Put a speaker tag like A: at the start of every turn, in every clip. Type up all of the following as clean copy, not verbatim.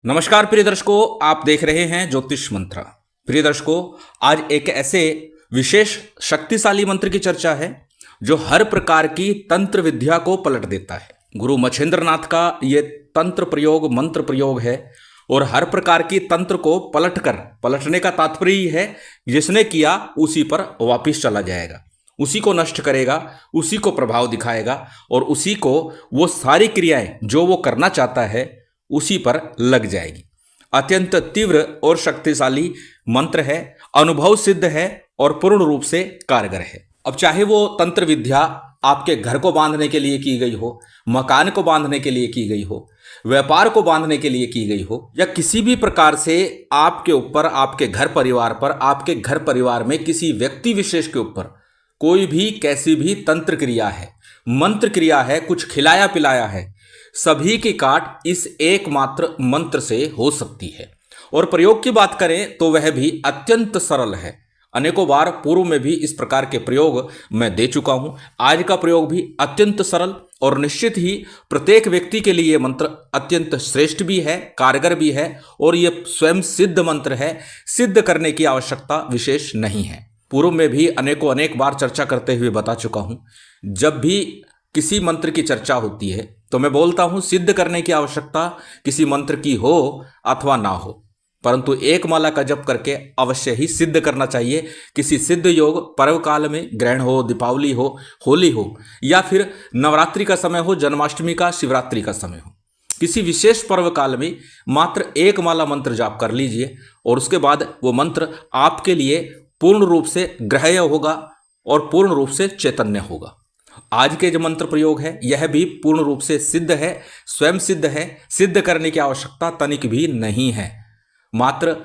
A: नमस्कार प्रिय दर्शकों, आप देख रहे हैं ज्योतिष मंत्र। प्रिय दर्शकों, आज एक ऐसे विशेष शक्तिशाली मंत्र की चर्चा है जो हर प्रकार की तंत्र विद्या को पलट देता है। गुरु मच्छिंद्र नाथ का ये तंत्र प्रयोग मंत्र प्रयोग है और हर प्रकार की तंत्र को पलटने का तात्पर्य ही है जिसने किया उसी पर वापिस चला जाएगा, उसी को नष्ट करेगा, उसी को प्रभाव दिखाएगा और उसी को वो सारी क्रियाएं जो वो करना चाहता है उसी पर लग जाएगी। अत्यंत तीव्र और शक्तिशाली मंत्र है, अनुभव सिद्ध है और पूर्ण रूप से कारगर है। अब चाहे वो तंत्र विद्या आपके घर को बांधने के लिए की गई हो, मकान को बांधने के लिए की गई हो, व्यापार को बांधने के लिए की गई हो, या किसी भी प्रकार से आपके ऊपर, आपके घर परिवार पर, आपके घर परिवार में किसी व्यक्ति विशेष के ऊपर कोई भी कैसी भी तंत्र क्रिया है, मंत्र क्रिया है, कुछ खिलाया पिलाया है, सभी की काट इस एकमात्र मंत्र से हो सकती है। और प्रयोग की बात करें तो वह भी अत्यंत सरल है। अनेकों बार पूर्व में भी इस प्रकार के प्रयोग मैं दे चुका हूं। आज का प्रयोग भी अत्यंत सरल और निश्चित ही प्रत्येक व्यक्ति के लिए मंत्र अत्यंत श्रेष्ठ भी है, कारगर भी है और यह स्वयं सिद्ध मंत्र है। सिद्ध करने की आवश्यकता विशेष नहीं है। पूर्व में भी अनेक बार चर्चा करते हुए बता चुका हूं, जब भी किसी मंत्र की चर्चा होती है तो मैं बोलता हूं सिद्ध करने की आवश्यकता किसी मंत्र की हो अथवा ना हो, परंतु एक माला का जप करके अवश्य ही सिद्ध करना चाहिए। किसी सिद्ध योग पर्व काल में, ग्रहण हो, दीपावली हो, होली हो, या फिर नवरात्रि का समय हो, जन्माष्टमी का, शिवरात्रि का समय हो, किसी विशेष पर्व काल में मात्र एक माला मंत्र जाप कर लीजिए और उसके बाद वो मंत्र आपके लिए पूर्ण रूप से ग्राह्य होगा और पूर्ण रूप से चैतन्य होगा। आज के जो मंत्र प्रयोग है यह भी पूर्ण रूप से सिद्ध है, स्वयं सिद्ध है। सिद्ध करने की आवश्यकता तनिक भी नहीं है। मात्र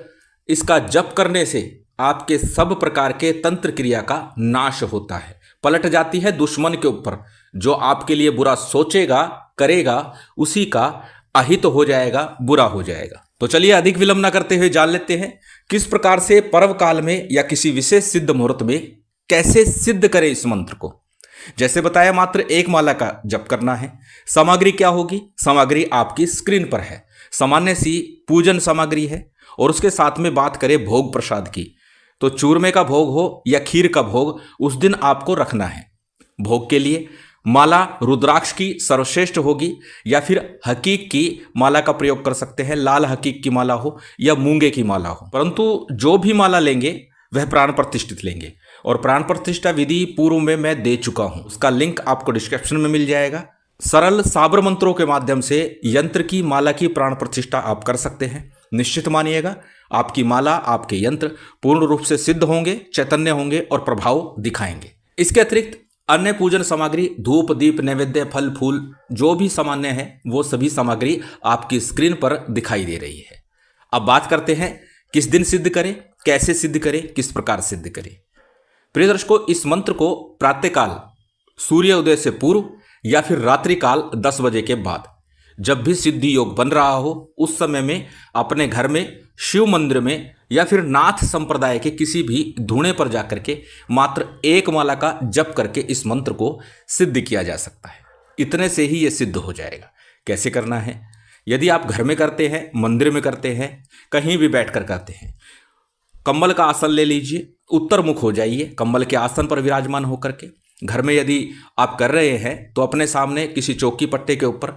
A: इसका जप करने से आपके सब प्रकार के तंत्र क्रिया का नाश होता है, पलट जाती है दुश्मन के ऊपर। जो आपके लिए बुरा सोचेगा, करेगा, उसी का अहित हो जाएगा, बुरा हो जाएगा। तो चलिए अधिक विलंब न करते हुए जान लेते हैं किस प्रकार से पर्व काल में या किसी विशेष सिद्ध मुहूर्त में कैसे सिद्ध करें इस मंत्र को। जैसे बताया, मात्र एक माला का जप करना है। सामग्री क्या होगी? सामग्री आपकी स्क्रीन पर है। सामान्य सी पूजन सामग्री है और उसके साथ में बात करें भोग प्रसाद की तो चूरमे का भोग हो या खीर का भोग उस दिन आपको रखना है। भोग के लिए माला रुद्राक्ष की सर्वश्रेष्ठ होगी या फिर हकीक की माला का प्रयोग कर सकते हैं। लाल हकीक की माला हो या मूंगे की माला हो, परंतु जो भी माला लेंगे वह प्राण प्रतिष्ठित लेंगे और प्राण प्रतिष्ठा विधि पूर्व में मैं दे चुका हूं, उसका लिंक आपको डिस्क्रिप्शन में मिल जाएगा। सरल साबर मंत्रों के माध्यम से यंत्र की माला की प्राण प्रतिष्ठा आप कर सकते हैं। निश्चित मानिएगा आपकी माला, आपके यंत्र पूर्ण रूप से सिद्ध होंगे, चैतन्य होंगे और प्रभाव दिखाएंगे। इसके अतिरिक्त अन्य पूजन सामग्री, धूप, दीप, नैवेद्य, फल, फूल जो भी सामान्य है वो सभी सामग्री आपकी स्क्रीन पर दिखाई दे रही है। अब बात करते हैं किस दिन सिद्ध करें, कैसे सिद्ध करें, किस प्रकार सिद्ध करें। प्रिय दर्शकों, इस मंत्र को प्रातःकाल सूर्योदय से पूर्व या फिर रात्रि काल 10 बजे के बाद जब भी सिद्धि योग बन रहा हो उस समय में अपने घर में, शिव मंदिर में या फिर नाथ संप्रदाय के किसी भी धूणे पर जाकर के मात्र एक माला का जप करके इस मंत्र को सिद्ध किया जा सकता है। इतने से ही ये सिद्ध हो जाएगा। कैसे करना है? यदि आप घर में करते हैं, मंदिर में करते हैं, कहीं भी बैठकर करते हैं, कंबल का आसन ले लीजिए, उत्तर मुख हो जाइए, कंबल के आसन पर विराजमान होकर के। घर में यदि आप कर रहे हैं तो अपने सामने किसी चौकी पट्टे के ऊपर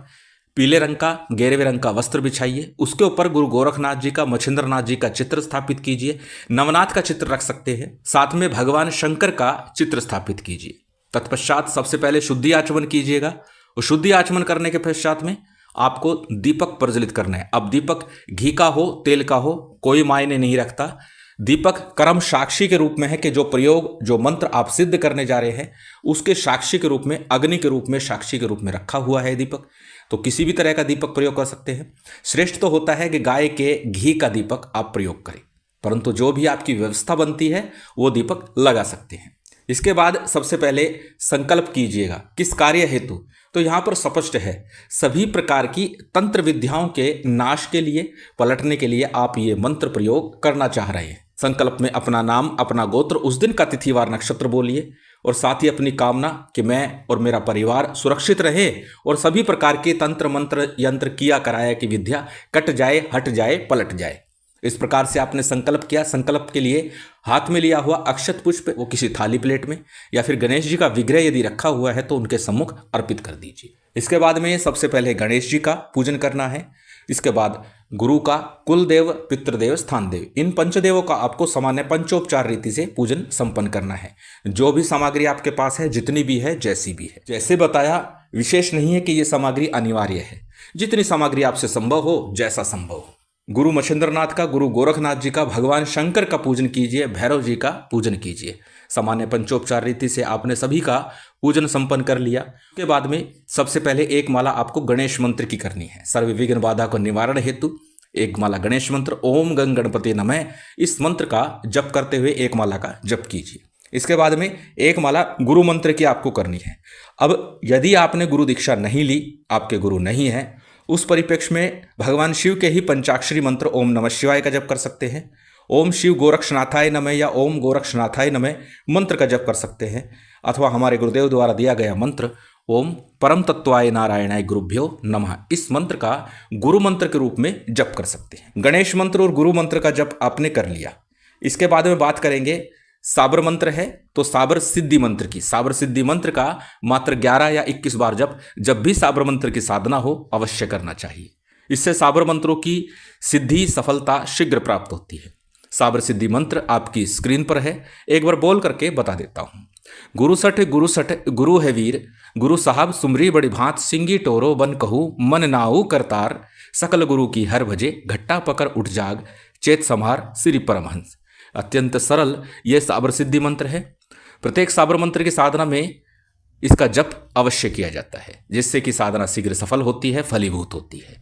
A: पीले रंग का, गेरुवे रंग का वस्त्र बिछाइए। उसके ऊपर गुरु गोरखनाथ जी का, मच्छिंद्र नाथ जी का चित्र स्थापित कीजिए। नवनाथ का चित्र रख सकते हैं, साथ में भगवान शंकर का चित्र स्थापित कीजिए। तत्पश्चात सबसे पहले शुद्धि आचमन कीजिएगा और शुद्धि आचमन करने के पश्चात में आपको दीपक प्रज्वलित करना है। अब दीपक घी का हो, तेल का हो, कोई मायने नहीं रखता। दीपक कर्म साक्षी के रूप में है कि जो प्रयोग, जो मंत्र आप सिद्ध करने जा रहे हैं उसके साक्षी के रूप में, अग्नि के रूप में, साक्षी के रूप में रखा हुआ है दीपक। तो किसी भी तरह का दीपक प्रयोग कर सकते हैं। श्रेष्ठ तो होता है कि गाय के घी का दीपक आप प्रयोग करें, परंतु जो भी आपकी व्यवस्था बनती है वो दीपक लगा सकते हैं। इसके बाद सबसे पहले संकल्प कीजिएगा किस कार्य हेतु। तो यहाँ पर स्पष्ट है, सभी प्रकार की तंत्र विद्याओं के नाश के लिए, पलटने के लिए आप ये मंत्र प्रयोग करना चाह रहे हैं। संकल्प में अपना नाम, अपना गोत्र, उस दिन का तिथिवार नक्षत्र बोलिए और साथ ही अपनी कामना कि मैं और मेरा परिवार सुरक्षित रहे और सभी प्रकार के तंत्र मंत्र यंत्र किया कराया की विद्या कट जाए, हट जाए, पलट जाए। इस प्रकार से आपने संकल्प किया। संकल्प के लिए हाथ में लिया हुआ अक्षत पुष्प वो किसी थाली प्लेट में या फिर गणेश जी का विग्रह यदि रखा हुआ है तो उनके सम्मुख अर्पित कर दीजिए। इसके बाद में सबसे पहले गणेश जी का पूजन करना है। इसके बाद गुरु का, कुल देव, पितृदेव, स्थान देव, इन पंचदेवों का आपको सामान्य पंचोपचार रीति से पूजन संपन्न करना है। जो भी सामग्री आपके पास है, जितनी भी है, जैसी भी है, जैसे बताया, विशेष नहीं है कि ये सामग्री अनिवार्य है। जितनी सामग्री आपसे संभव हो, जैसा संभव हो। गुरु मच्छिंद्रनाथ का, गुरु गोरखनाथ जी का, भगवान शंकर का पूजन कीजिए, भैरव जी का पूजन कीजिए। सामान्य पंचोपचार रीति से आपने सभी का पूजन संपन्न कर लिया। उसके बाद में सबसे पहले एक माला आपको गणेश मंत्र की करनी है। सर्व विघ्न बाधा को निवारण हेतु एक माला गणेश मंत्र ओम गंग गणपति नमः, इस मंत्र का जप करते हुए एक माला का जप कीजिए। इसके बाद में एक माला गुरु मंत्र की आपको करनी है। अब यदि आपने गुरु दीक्षा नहीं ली, आपके गुरु नहीं है, उस परिप्रेक्ष्य में भगवान शिव के ही पंचाक्षरी मंत्र ओम नमः शिवाय का जप कर सकते हैं। ओम शिव गोरक्षनाथाय नमः या ओम गोरक्षनाथाय नमः मंत्र का जप कर सकते हैं। अथवा हमारे गुरुदेव द्वारा दिया गया मंत्र ओम परम तत्वाय नारायणाय गुरुभ्यो नमः, इस मंत्र का गुरु मंत्र के रूप में जप कर सकते हैं। गणेश मंत्र और गुरु मंत्र का जप आपने कर लिया। इसके बाद में बात करेंगे, साबर मंत्र है तो साबर सिद्धि मंत्र की। साबर सिद्धि मंत्र का मात्र 11 या 21 बार जब भी साबर मंत्र की साधना हो अवश्य करना चाहिए। इससे साबर मंत्रों की सिद्धि, सफलता शीघ्र प्राप्त होती है। साबर सिद्धि मंत्र आपकी स्क्रीन पर है, एक बार बोल करके बता देता हूं। गुरु सठ गुरु है वीर, गुरु साहब सुमरी बड़ी भांत, सिंगी टोरो बन कहू मन नाऊ करतार, सकल गुरु की हर भजे, घट्टा पकड़ उठ जाग, चेत संहार श्री परमहंस। अत्यंत सरल यह साबर सिद्धि मंत्र है। प्रत्येक साबर मंत्र की साधना में इसका जप अवश्य किया जाता है, जिससे कि साधना शीघ्र सफल होती है, फलीभूत होती है।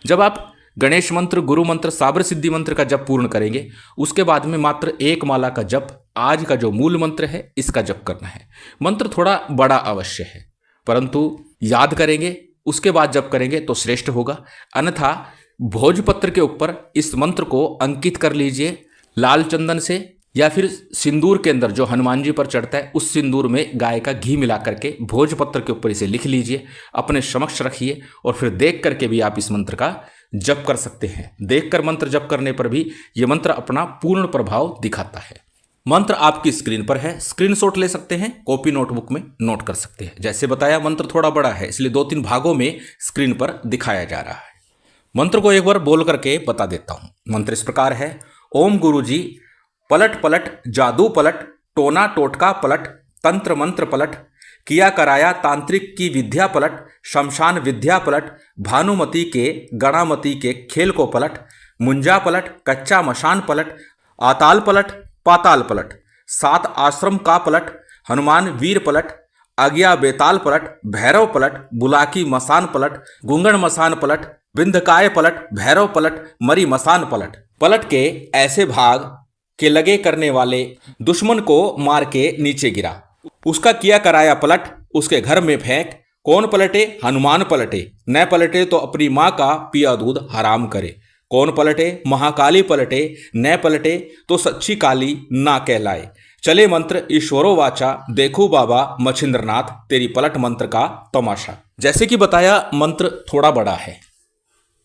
A: जब आप गणेश मंत्र, गुरु मंत्र, साबर सिद्धि मंत्र का जप पूर्ण करेंगे, उसके बाद में मात्र एक माला का जप, आज का जो मूल मंत्र है इसका जप करना है। मंत्र थोड़ा बड़ा अवश्य है, परंतु याद करेंगे उसके बाद जप करेंगे तो श्रेष्ठ होगा। अन्यथा भोजपत्र के ऊपर इस मंत्र को अंकित कर लीजिए लाल चंदन से, या फिर सिंदूर के अंदर जो हनुमान जी पर चढ़ता है उस सिंदूर में गाय का घी मिला करके भोजपत्र के ऊपर इसे लिख लीजिए, अपने समक्ष रखिए और फिर देख करके भी आप इस मंत्र का जप कर सकते हैं। देखकर मंत्र जप करने पर भी यह मंत्र अपना पूर्ण प्रभाव दिखाता है। मंत्र आपकी स्क्रीन पर है, स्क्रीनशॉट ले सकते हैं, कॉपी नोटबुक में नोट कर सकते हैं। जैसे बताया मंत्र थोड़ा बड़ा है, इसलिए 2-3 भागों में स्क्रीन पर दिखाया जा रहा है। मंत्र को एक बार बोल करके बता देता हूं। मंत्र इस प्रकार है, ओम गुरु जी पलट पलट जादू पलट, टोना टोटका पलट, तंत्र मंत्र पलट, किया कराया तांत्रिक की विद्या पलट, शमशान विद्या पलट, भानुमति के गणामति के खेल को पलट, मुंजा पलट, कच्चा मशान पलट, आताल पलट, पाताल पलट, 7 आश्रम का पलट, हनुमान वीर पलट, आज्ञा बेताल पलट, भैरव पलट, बुलाकी मसान पलट, गुंगण मसान पलट, विंधकाय पलट, भैरव पलट, मरी मसान पलट। पलट के ऐसे भाग के लगे करने वाले दुश्मन को मार के नीचे गिरा, उसका किया कराया पलट, उसके घर में फेंक, कौन पलटे हनुमान पलटे, न पलटे तो अपनी माँ का पिया दूध हराम करे, कौन पलटे महाकाली पलटे, न पलटे तो सच्ची काली ना कहलाए, चले मंत्र ईश्वरो वाचा, देखो बाबा मच्छिंद्रनाथ तेरी पलट मंत्र का तमाशा। जैसे कि बताया मंत्र थोड़ा बड़ा है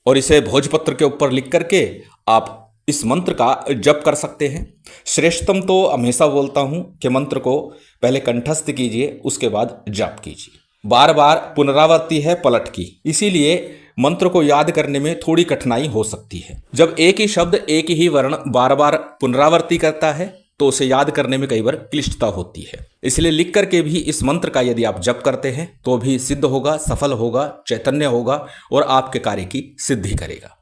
A: और इसे भोजपत्र के ऊपर लिख करके आप इस मंत्र का जप कर सकते हैं। श्रेष्ठतम तो हमेशा बोलता हूं कि मंत्र को पहले कंठस्थ कीजिए, उसके बाद जप कीजिए। बार बार पुनरावृत्ति है पलट की, इसीलिए मंत्र को याद करने में थोड़ी कठिनाई हो सकती है। जब एक ही शब्द, एक ही वर्ण बार बार पुनरावृत्ति करता है तो उसे याद करने में कई बार क्लिष्टता होती है। इसलिए लिख करके भी इस मंत्र का यदि आप जप करते हैं तो भी सिद्ध होगा, सफल होगा, चैतन्य होगा और आपके कार्य की सिद्धि करेगा।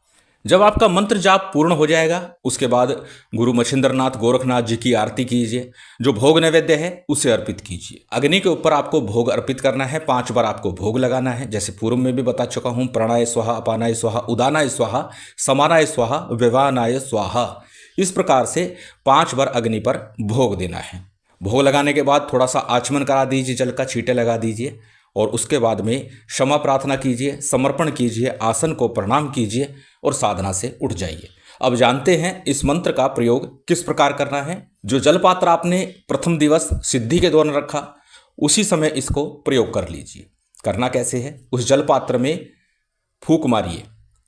A: जब आपका मंत्र जाप पूर्ण हो जाएगा, उसके बाद गुरु मच्छिंद्रनाथ गोरखनाथ जी की आरती कीजिए। जो भोग नैवेद्य है उसे अर्पित कीजिए। अग्नि के ऊपर आपको भोग अर्पित करना है, 5 बार आपको भोग लगाना है। जैसे पूर्व में भी बता चुका हूँ, प्राणाय स्वाहा, अपानाय स्वाहा, उदानाय स्वाहा, समानाय स्वाहा, व्यवानाय स्वाहा। इस प्रकार से 5 बार अग्नि पर भोग देना है। भोग लगाने के बाद थोड़ा सा आचमन करा दीजिए, जल का छींटे लगा दीजिए और उसके बाद में क्षमा प्रार्थना कीजिए, समर्पण कीजिए, आसन को प्रणाम कीजिए और साधना से उठ जाइए। अब जानते हैं इस मंत्र का प्रयोग किस प्रकार करना है। जो जलपात्र आपने प्रथम दिवस सिद्धि के दौरान रखा, उसी समय इसको प्रयोग कर लीजिए। करना कैसे है, उस जलपात्र में फूंक मारिए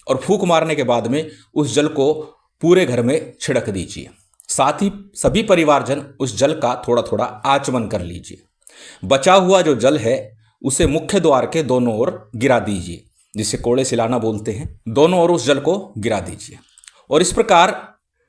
A: और फूंक मारने के बाद में उस जल को पूरे घर में छिड़क दीजिए। साथ ही सभी परिवारजन उस जल का थोड़ा थोड़ा आचमन कर लीजिए। बचा हुआ जो जल है उसे मुख्य द्वार के दोनों ओर गिरा दीजिए, जिसे कोड़े सिलाना बोलते हैं। दोनों ओर उस जल को गिरा दीजिए। और इस प्रकार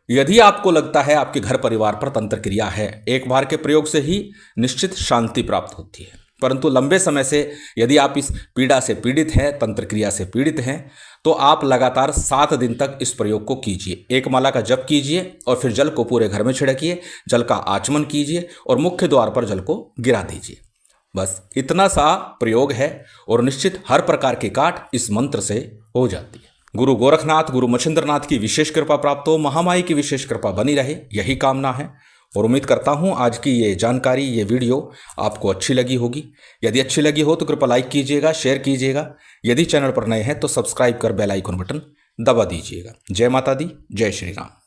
A: यदि आपको लगता है आपके घर परिवार पर तंत्र क्रिया है, एक बार के प्रयोग से ही निश्चित शांति प्राप्त होती है। परंतु लंबे समय से यदि आप इस पीड़ा से पीड़ित हैं, तंत्र क्रिया से पीड़ित हैं, तो आप लगातार 7 दिन तक इस प्रयोग को कीजिए। एक माला का जप कीजिए और फिर जल को पूरे घर में छिड़किए, जल का आचमन कीजिए और मुख्य द्वार पर जल को गिरा दीजिए। बस इतना सा प्रयोग है और निश्चित हर प्रकार की काट इस मंत्र से हो जाती है। गुरु गोरखनाथ, गुरु मच्छिंद्रनाथ की विशेष कृपा प्राप्त हो, महामाई की विशेष कृपा बनी रहे, यही कामना है। और उम्मीद करता हूँ आज की ये जानकारी, ये वीडियो आपको अच्छी लगी होगी। यदि अच्छी लगी हो तो कृपया लाइक कीजिएगा, शेयर कीजिएगा। यदि चैनल पर नए हैं तो सब्सक्राइब कर बेल आइकन बटन दबा दीजिएगा। जय माता दी, जय श्री राम।